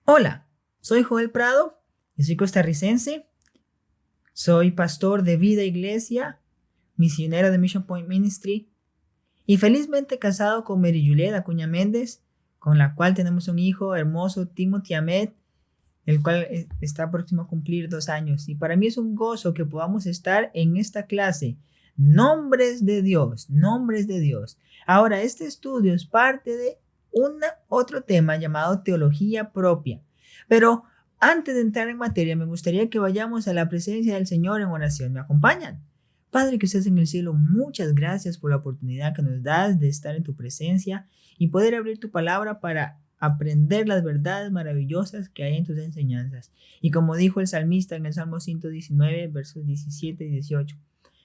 Hola, soy Joel Prado y soy costarricense. Soy pastor de Vida Iglesia, misionero de Mission Point Ministry y felizmente casado con Mary Juliet Acuña Méndez, con la cual tenemos un hijo hermoso, Timothy Ahmed, el cual está próximo a cumplir 2 años. Y para mí es un gozo que podamos estar en esta clase. Nombres de Dios, nombres de Dios. Ahora, este estudio es parte de otro tema llamado teología propia. Pero antes de entrar en materia, me gustaría que vayamos a la presencia del Señor en oración. ¿Me acompañan? Padre que estás en el cielo, muchas gracias por la oportunidad que nos das de estar en tu presencia y poder abrir tu palabra para aprender las verdades maravillosas que hay en tus enseñanzas. Y como dijo el salmista en el Salmo 119, versos 17 y 18,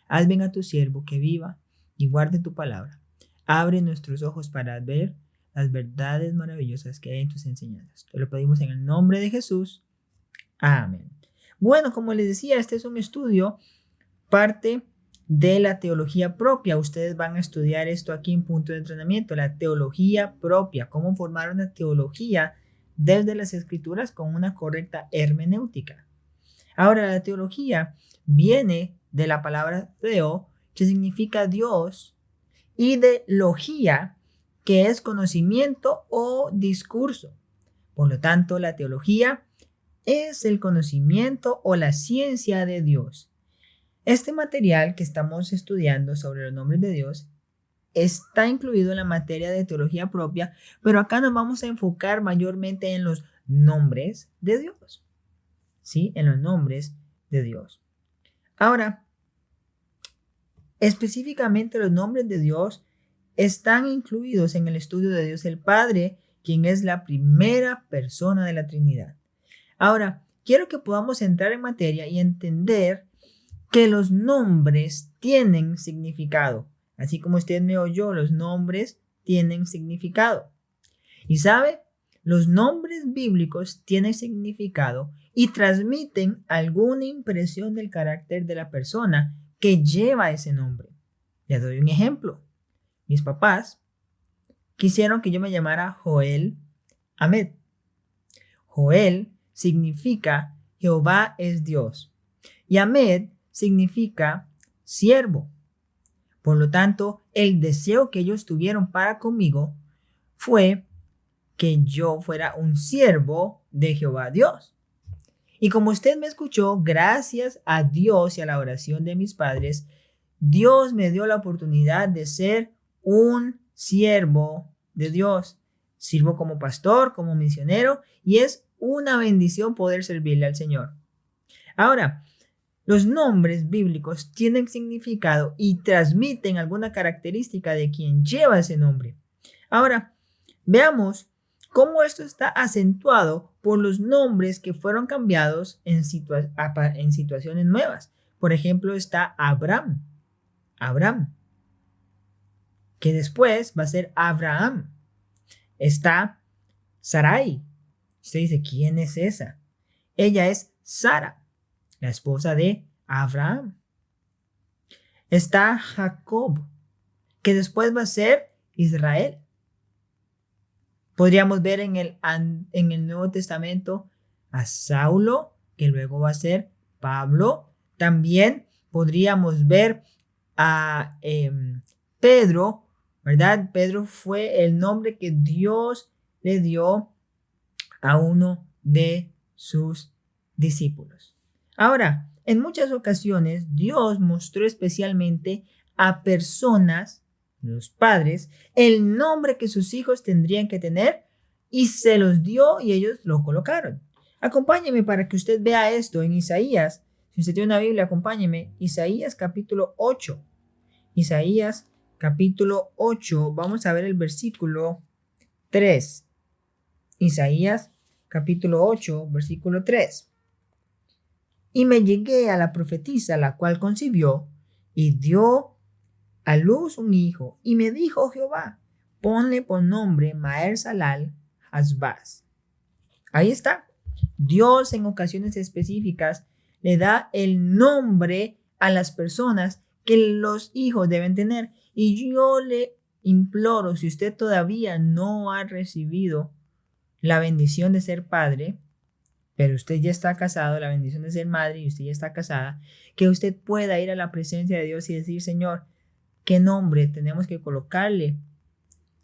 haz bien a tu siervo que viva y guarde tu palabra. Abre nuestros ojos para ver las verdades maravillosas que hay en tus enseñanzas. Te lo pedimos en el nombre de Jesús. Amén. Bueno, como les decía, este es un estudio, parte de la teología propia. Ustedes van a estudiar esto aquí en Punto de Entrenamiento, la teología propia, cómo formar una teología desde las Escrituras con una correcta hermenéutica. Ahora, la teología viene de la palabra theo, que significa Dios, y de logía, que es conocimiento o discurso. Por lo tanto, la teología es el conocimiento o la ciencia de Dios. Este material que estamos estudiando sobre los nombres de Dios está incluido en la materia de teología propia, pero acá nos vamos a enfocar mayormente en los nombres de Dios. ¿Sí? En los nombres de Dios. Ahora, específicamente los nombres de Dios están incluidos en el estudio de Dios el Padre, quien es la primera persona de la Trinidad. Ahora, quiero que podamos entrar en materia y entender que los nombres tienen significado. Así como usted me oyó, los nombres tienen significado. Y sabe, los nombres bíblicos tienen significado y transmiten alguna impresión del carácter de la persona que lleva ese nombre. Les doy un ejemplo. Mis papás quisieron que yo me llamara Joel Ahmed. Joel significa Jehová es Dios y Ahmed significa siervo. Por lo tanto, el deseo que ellos tuvieron para conmigo fue que yo fuera un siervo de Jehová Dios. Y como usted me escuchó, gracias a Dios y a la oración de mis padres, Dios me dio la oportunidad de ser un siervo de Dios. Sirvo como pastor, como misionero, y es una bendición poder servirle al Señor. Ahora, los nombres bíblicos tienen significado y transmiten alguna característica de quien lleva ese nombre. Ahora, veamos cómo esto está acentuado por los nombres que fueron cambiados en situaciones nuevas. Por ejemplo, está Abraham, que después va a ser Abraham. Está Sarai. Usted dice, ¿quién es esa? Ella es Sara, la esposa de Abraham. Está Jacob, que después va a ser Israel. Podríamos ver en el Nuevo Testamento a Saulo, que luego va a ser Pablo. También podríamos ver a Pedro, ¿verdad? Pedro fue el nombre que Dios le dio a uno de sus discípulos. Ahora, en muchas ocasiones Dios mostró especialmente a personas, los padres, el nombre que sus hijos tendrían que tener y se los dio y ellos lo colocaron. Acompáñeme para que usted vea esto en Isaías. Si usted tiene una Biblia, acompáñeme. Isaías capítulo 8. Isaías capítulo 8. Vamos a ver el versículo 3. Isaías capítulo 8, versículo 3. Y me llegué a la profetisa, la cual concibió y dio a luz un hijo. Y me dijo Jehová, ponle por nombre Maher Salal Hasbaz. Ahí está. Dios en ocasiones específicas le da el nombre a las personas que los hijos deben tener. Y yo le imploro, si usted todavía no ha recibido la bendición de ser padre, pero usted ya está casado, la bendición de ser madre y usted ya está casada, que usted pueda ir a la presencia de Dios y decir, Señor, ¿qué nombre tenemos que colocarle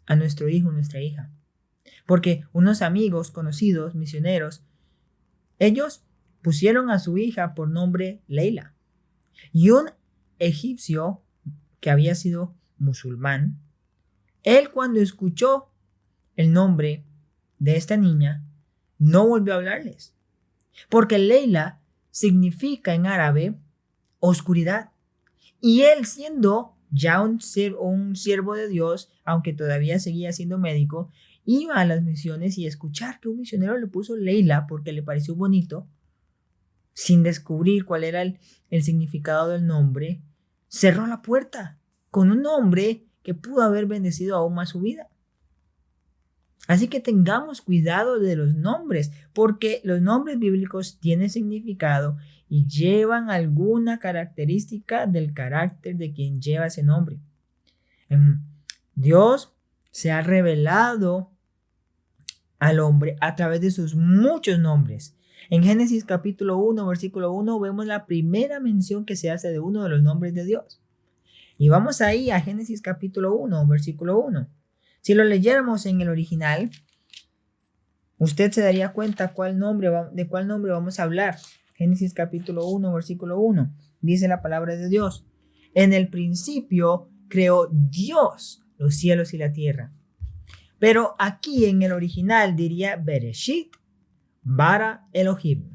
a nuestro hijo o nuestra hija? Porque unos amigos conocidos, misioneros, ellos pusieron a su hija por nombre Leila. Y un egipcio que había sido musulmán, él cuando escuchó el nombre de esta niña, no volvió a hablarles. Porque Leila significa en árabe oscuridad. Y él, siendo ya un siervo de Dios, aunque todavía seguía siendo médico, iba a las misiones y escuchar que un misionero le puso Leila porque le pareció bonito, sin descubrir cuál era el significado del nombre, cerró la puerta con un nombre que pudo haber bendecido aún más su vida. Así que tengamos cuidado de los nombres, porque los nombres bíblicos tienen significado y llevan alguna característica del carácter de quien lleva ese nombre. Dios se ha revelado al hombre a través de sus muchos nombres. En Génesis capítulo 1, versículo 1, vemos la primera mención que se hace de uno de los nombres de Dios. Y vamos ahí a Génesis capítulo 1, versículo 1. Si lo leyéramos en el original, usted se daría cuenta de cuál nombre vamos a hablar. Génesis capítulo 1, versículo 1. Dice la palabra de Dios: en el principio creó Dios los cielos y la tierra. Pero aquí en el original diría Bereshit bara Elohim.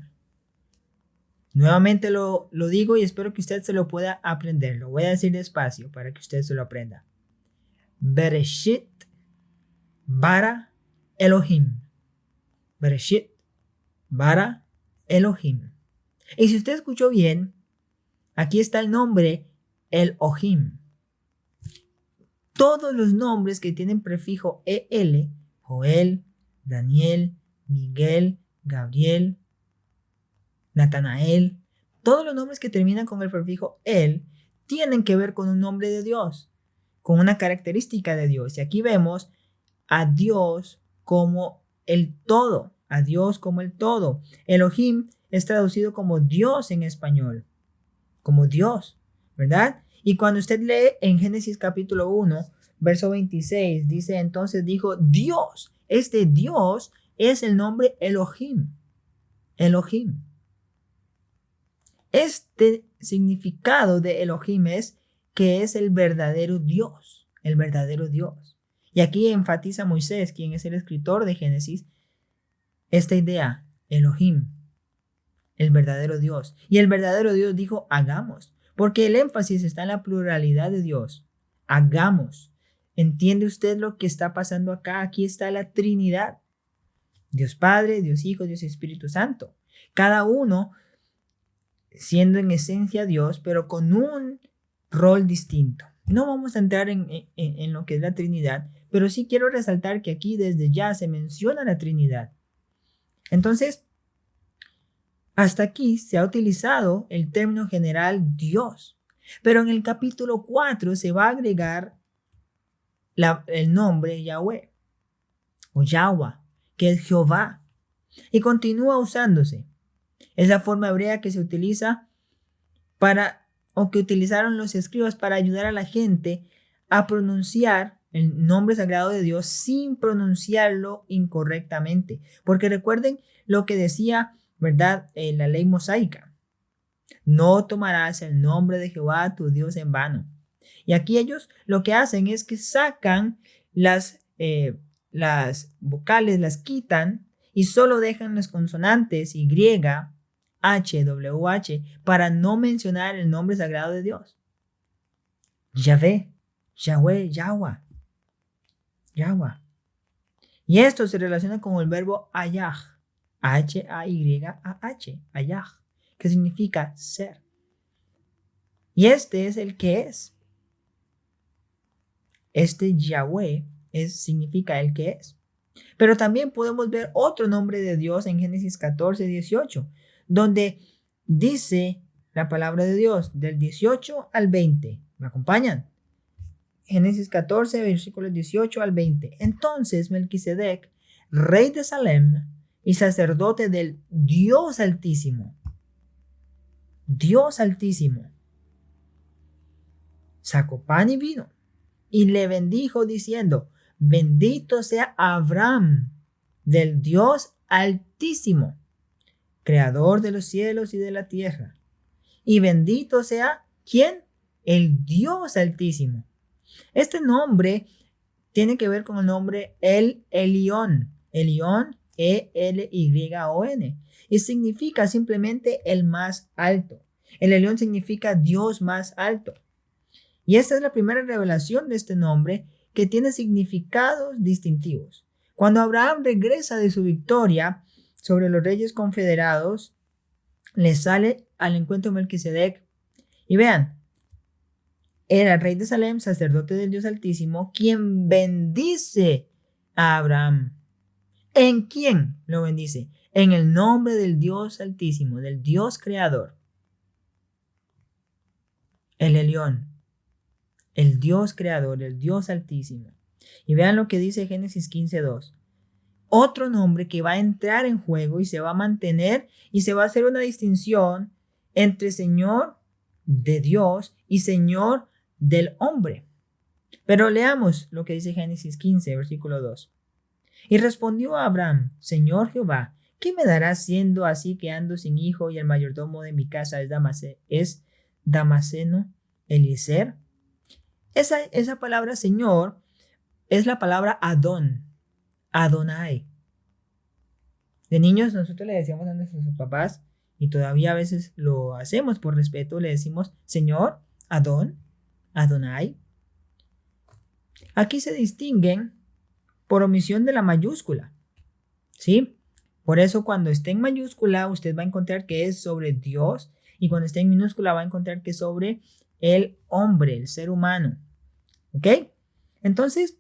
Nuevamente lo digo y espero que usted se lo pueda aprender. Lo voy a decir despacio para que usted se lo aprenda. Bereshit bara Elohim. Bereshit bara Elohim. Y si usted escuchó bien, aquí está el nombre Elohim. Todos los nombres que tienen prefijo EL, Joel, Daniel, Miguel, Gabriel, Natanael, todos los nombres que terminan con el prefijo el tienen que ver con un nombre de Dios, con una característica de Dios. Y aquí vemos a Dios como el todo, a Dios como el todo. Elohim es traducido como Dios en español, como Dios, ¿verdad? Y cuando usted lee en Génesis capítulo 1, verso 26, dice, entonces dijo Dios. Este Dios es el nombre Elohim. Elohim. Este significado de Elohim es que es el verdadero Dios, el verdadero Dios. Y aquí enfatiza Moisés, quien es el escritor de Génesis, esta idea, Elohim, el verdadero Dios. Y el verdadero Dios dijo, hagamos, porque el énfasis está en la pluralidad de Dios. Hagamos. ¿Entiende usted lo que está pasando acá? Aquí está la Trinidad. Dios Padre, Dios Hijo, Dios Espíritu Santo. Cada uno siendo en esencia Dios, pero con un rol distinto. No vamos a entrar en lo que es la Trinidad, pero sí quiero resaltar que aquí desde ya se menciona la Trinidad. Entonces, hasta aquí se ha utilizado el término general Dios, pero en el capítulo 4 se va a agregar el nombre Yahweh o Yahweh, que es Jehová, y continúa usándose. Es la forma hebrea que se utiliza que utilizaron los escribas para ayudar a la gente a pronunciar el nombre sagrado de Dios sin pronunciarlo incorrectamente. Porque recuerden lo que decía, ¿verdad? La ley mosaica. No tomarás el nombre de Jehová tu Dios en vano. Y aquí ellos lo que hacen es que sacan las vocales, las quitan y solo dejan las consonantes Y, H, WH, para no mencionar el nombre sagrado de Dios. Yahvé, Yahweh, Yahweh, Yahweh. Y esto se relaciona con el verbo ayah, H-A-Y-A-H, ayah, que significa ser. Y este es el que es. Este Yahweh significa el que es. Pero también podemos ver otro nombre de Dios en Génesis 14, 18, donde dice la palabra de Dios del 18 al 20. ¿Me acompañan? Génesis 14, versículos 18 al 20. Entonces Melquisedec rey de Salem y sacerdote del Dios Altísimo. Dios Altísimo. Sacó pan y vino y le bendijo diciendo: bendito sea Abraham del Dios Altísimo, creador de los cielos y de la tierra. Y bendito sea, ¿quién? El Dios Altísimo. Este nombre tiene que ver con el nombre El Elión. Elión, E-L-Y-O-N. Y significa simplemente el más alto. El Elión significa Dios más alto. Y esta es la primera revelación de este nombre, que tiene significados distintivos. Cuando Abraham regresa de su victoria sobre los reyes confederados, le sale al encuentro Melquisedec. Y vean, era el rey de Salem, sacerdote del Dios Altísimo, quien bendice a Abraham. ¿En quién lo bendice? En el nombre del Dios Altísimo, del Dios Creador. El Elión, el Dios Creador, el Dios Altísimo. Y vean lo que dice Génesis 15:2. Otro nombre que va a entrar en juego y se va a mantener, y se va a hacer una distinción entre Señor de Dios y Señor del hombre. Pero leamos lo que dice Génesis 15, versículo 2. Y respondió a Abraham: Señor Jehová, ¿qué me darás siendo así que ando sin hijo y el mayordomo de mi casa es Damaseno Eliezer? Esa palabra Señor es la palabra Adón, Adonai. De niños nosotros le decíamos a nuestros papás, y todavía a veces lo hacemos por respeto, le decimos Señor, Adón, Adonai. Aquí se distinguen por omisión de la mayúscula, ¿sí? Por eso cuando esté en mayúscula usted va a encontrar que es sobre Dios, y cuando esté en minúscula va a encontrar que es sobre el hombre, el ser humano. ¿Ok? Entonces,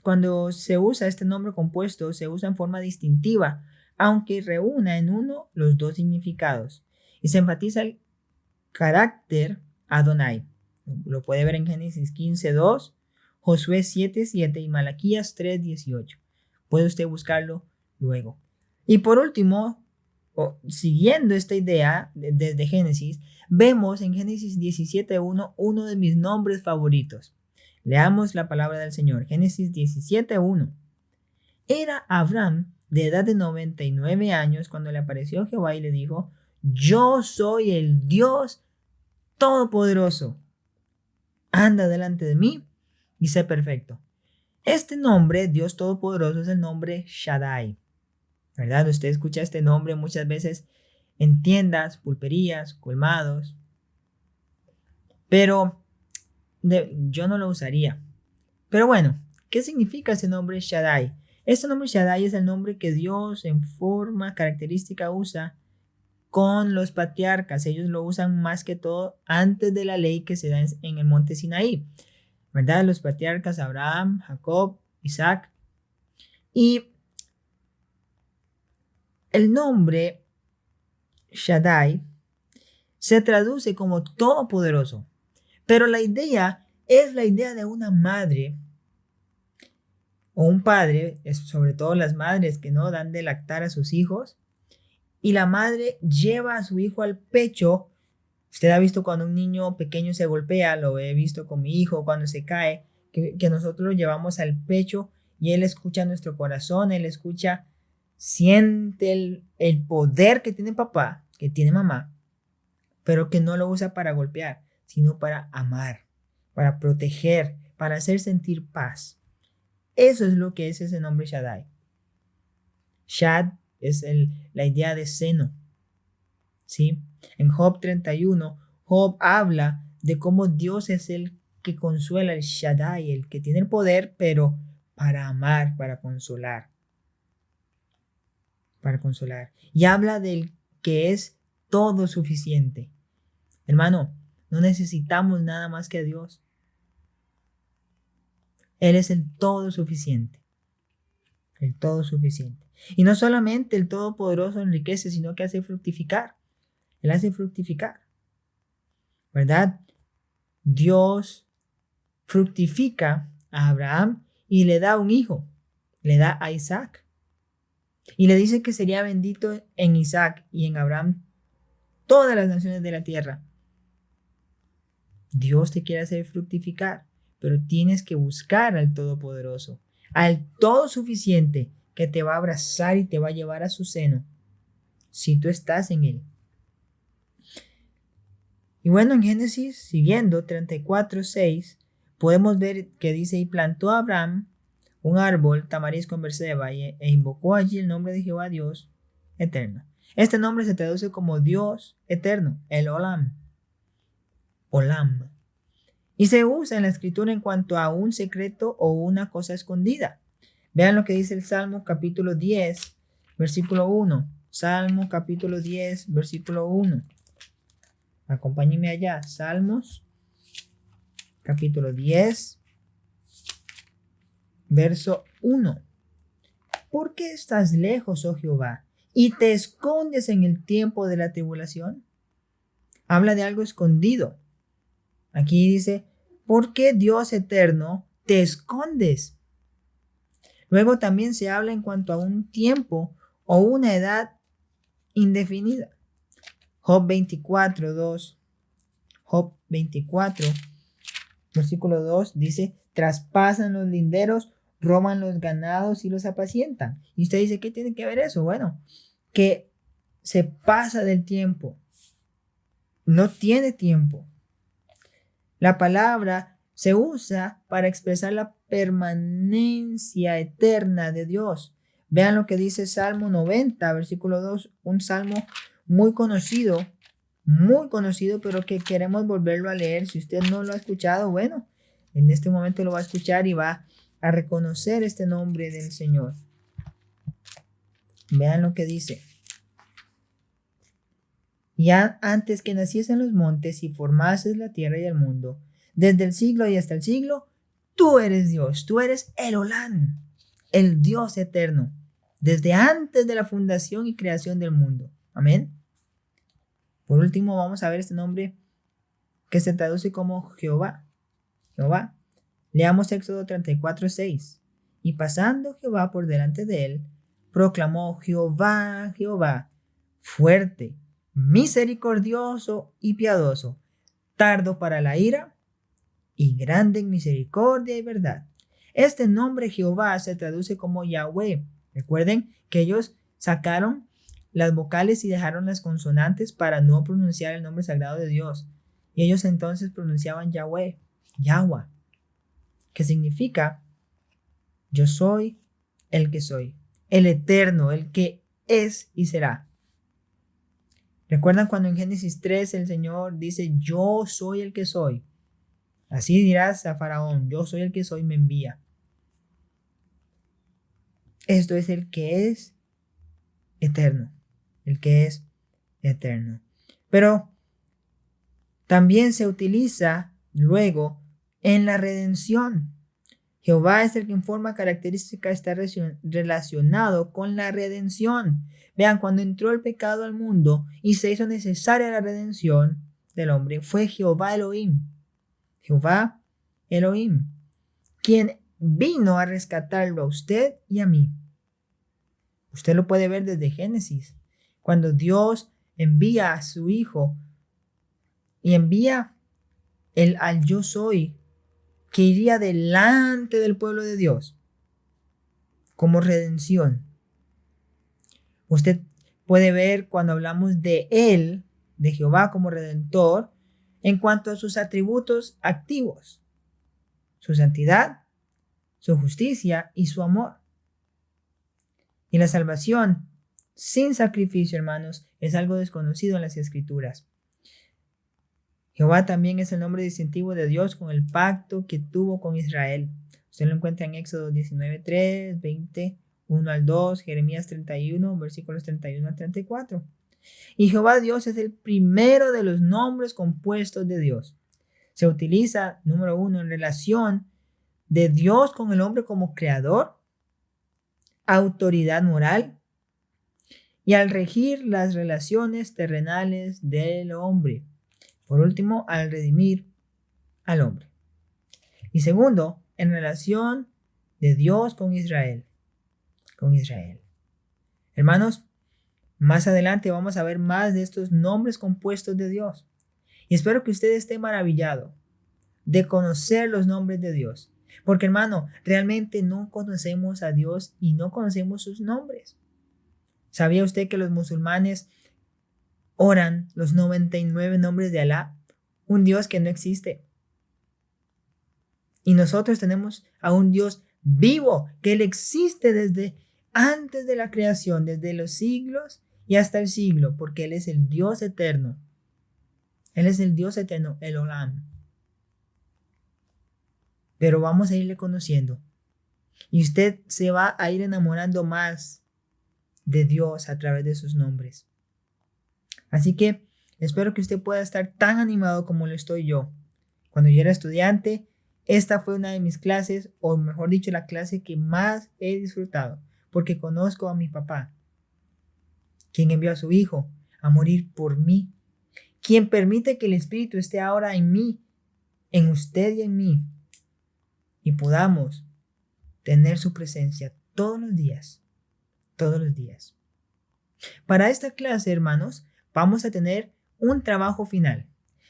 cuando se usa este nombre compuesto, se usa en forma distintiva, aunque reúna en uno los dos significados. Y se enfatiza el carácter Adonai. Lo puede ver en Génesis 15:2, Josué 7:7 y Malaquías 3:18. Puede usted buscarlo luego. Y por último, siguiendo esta idea desde Génesis, vemos en Génesis 17:1 uno de mis nombres favoritos. Leamos la palabra del Señor. Génesis 17:1. Era Abraham de edad de 99 años cuando le apareció Jehová y le dijo: yo soy el Dios Todopoderoso. Anda delante de mí y sé perfecto. Este nombre, Dios Todopoderoso, es el nombre Shaddai. ¿Verdad? Usted escucha este nombre muchas veces en tiendas, pulperías, colmados. Pero yo no lo usaría. Pero bueno, ¿qué significa ese nombre Shaddai? Este nombre Shaddai es el nombre que Dios en forma característica usa con los patriarcas. Ellos lo usan más que todo antes de la ley que se da en el monte Sinaí, ¿verdad? Los patriarcas Abraham, Jacob, Isaac. Y el nombre Shaddai se traduce como todopoderoso, pero la idea es la idea de una madre o un padre, sobre todo las madres que no dan de lactar a sus hijos, y la madre lleva a su hijo al pecho. Usted ha visto cuando un niño pequeño se golpea, lo he visto con mi hijo cuando se cae, que nosotros lo llevamos al pecho y él escucha nuestro corazón, él escucha, siente el poder que tiene papá, que tiene mamá, pero que no lo usa para golpear, sino para amar, para proteger, para hacer sentir paz. Eso es lo que es ese nombre Shaddai. Shad es la idea de seno, ¿sí? En Job 31, Job habla de cómo Dios es el que consuela, el Shaddai, el que tiene el poder, pero para amar, para consolar. Para consolar. Y habla del que es todo suficiente. Hermano, no necesitamos nada más que a Dios. Él es el todo suficiente. El todo suficiente. Y no solamente el Todopoderoso enriquece, sino que hace fructificar. Él hace fructificar. ¿Verdad? Dios fructifica a Abraham y le da un hijo. le da a Isaac. Y le dice que sería bendito en Isaac y en Abraham todas las naciones de la tierra. Dios te quiere hacer fructificar, pero tienes que buscar al Todopoderoso, al Todo Suficiente, que te va a abrazar y te va a llevar a su seno, si tú estás en él. Y bueno, en Génesis, siguiendo 34:6, podemos ver que dice, y plantó Abraham un árbol tamarisco en Berseba e invocó allí el nombre de Jehová Dios eterno. Este nombre se traduce como Dios eterno, el Olam. Olam. Y se usa en la escritura en cuanto a un secreto o una cosa escondida. Vean lo que dice el Salmo capítulo 10, versículo 1. Salmo capítulo 10, versículo 1. Acompáñenme allá. Salmos capítulo 10, verso 1. ¿Por qué estás lejos, oh Jehová, y te escondes en el tiempo de la tribulación? Habla de algo escondido. Aquí dice, ¿por qué, Dios eterno, te escondes? Luego también se habla en cuanto a un tiempo o una edad indefinida. Job 24, 2. Job 24, versículo 2 dice, traspasan los linderos, roban los ganados y los apacientan. Y usted dice, ¿qué tiene que ver eso? Bueno, que se pasa del tiempo. No tiene tiempo. La palabra se usa para expresar la permanencia eterna de Dios. Vean lo que dice Salmo 90, versículo 2, un salmo muy conocido, pero que queremos volverlo a leer. Si usted no lo ha escuchado, bueno, en este momento lo va a escuchar y va a reconocer este nombre del Señor. Vean lo que dice. Ya antes que naciesen los montes y formases la tierra y el mundo, desde el siglo y hasta el siglo, tú eres Dios, tú eres el Olam, el Dios eterno, desde antes de la fundación y creación del mundo. Amén. Por último, vamos a ver este nombre que se traduce como Jehová. Jehová. Leamos Éxodo 34:6. Y pasando Jehová por delante de él, proclamó, Jehová, Jehová, fuerte, misericordioso y piadoso, tardo para la ira y grande en misericordia y verdad. Este nombre Jehová se traduce como Yahweh. Recuerden que ellos sacaron las vocales y dejaron las consonantes para no pronunciar el nombre sagrado de Dios. Y ellos entonces pronunciaban Yahweh, Yahweh, que significa yo soy el que soy, el eterno, el que es y será. ¿Recuerdan cuando en Génesis 3 el Señor dice, yo soy el que soy? Así dirás a Faraón, yo soy el que soy, me envía. Esto es el que es eterno, el que es eterno. Pero también se utiliza luego en la redención. Jehová es el que en forma característica está relacionado con la redención. Vean, cuando entró el pecado al mundo y se hizo necesaria la redención del hombre, fue Jehová Elohim. Jehová Elohim, quien vino a rescatarlo a usted y a mí. Usted lo puede ver desde Génesis, cuando Dios envía a su Hijo y envía al yo soy, que iría delante del pueblo de Dios como redención. Usted puede ver cuando hablamos de Él, de Jehová como redentor, en cuanto a sus atributos activos, su santidad, su justicia y su amor. Y la salvación sin sacrificio, hermanos, es algo desconocido en las Escrituras. Jehová también es el nombre distintivo de Dios con el pacto que tuvo con Israel. Usted lo encuentra en Éxodo 19:3, 21 al 2, Jeremías 31, versículos 31 al 34. Y Jehová Dios es el primero de los nombres compuestos de Dios. Se utiliza, número 1, en relación de Dios con el hombre como creador, autoridad moral, y al regir las relaciones terrenales del hombre. Por último, al redimir al hombre. Y segundo, en relación de Dios con Israel. con Israel. Hermanos, más adelante vamos a ver más de estos nombres compuestos de Dios. Y espero que usted esté maravillado de conocer los nombres de Dios. Porque hermano, realmente no conocemos a Dios y no conocemos sus nombres. ¿Sabía usted que los musulmanes oran los 99 nombres de Alá? Un Dios que no existe. Y nosotros tenemos a un Dios vivo, que Él existe desde antes de la creación, desde los siglos y hasta el siglo, porque Él es el Dios eterno. Él es el Dios eterno, el Olam. Pero vamos a irle conociendo. Y usted se va a ir enamorando más de Dios a través de sus nombres. Así que espero que usted pueda estar tan animado como lo estoy yo. Cuando yo era estudiante, esta fue una de mis clases, o mejor dicho, la clase que más he disfrutado, porque conozco a mi papá, quien envió a su hijo a morir por mí, quien permite que el Espíritu esté ahora en mí, en usted y en mí, y podamos tener su presencia todos los días, todos los días. Para esta clase, hermanos, vamos a tener un trabajo final,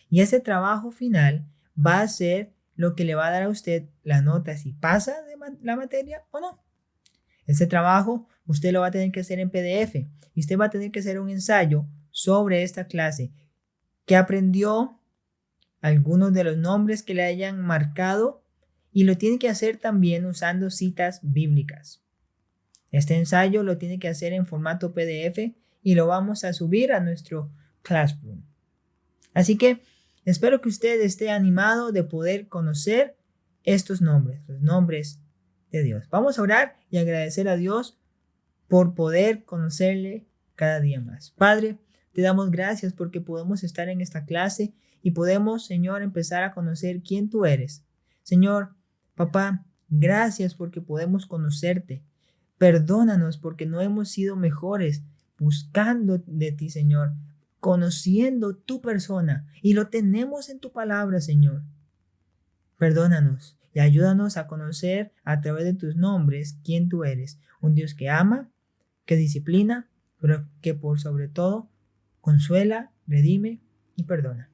y ese trabajo final va a ser lo que le va a dar a usted la nota si pasa de la materia o no. Ese trabajo usted lo va a tener que hacer en PDF y usted va a tener que hacer un ensayo sobre esta clase que aprendió algunos de los nombres que le hayan marcado y lo tiene que hacer también usando citas bíblicas. Este ensayo lo tiene que hacer en formato PDF y lo vamos a subir a nuestro Classroom. Así que espero que usted esté animado de poder conocer estos nombres, los nombres de Dios. Vamos a orar y agradecer a Dios por poder conocerle cada día más. Padre, te damos gracias porque podemos estar en esta clase y podemos, Señor, empezar a conocer quién tú eres. Señor, papá, gracias porque podemos conocerte. Perdónanos porque no hemos sido mejores buscando de ti, Señor, conociendo tu persona y lo tenemos en tu palabra, Señor. Perdónanos y ayúdanos a conocer a través de tus nombres quién tú eres, un Dios que ama, que disciplina, pero que por sobre todo consuela, redime y perdona.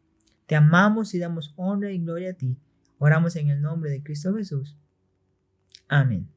Te amamos y damos honra y gloria a ti. Oramos en el nombre de Cristo Jesús. Amén.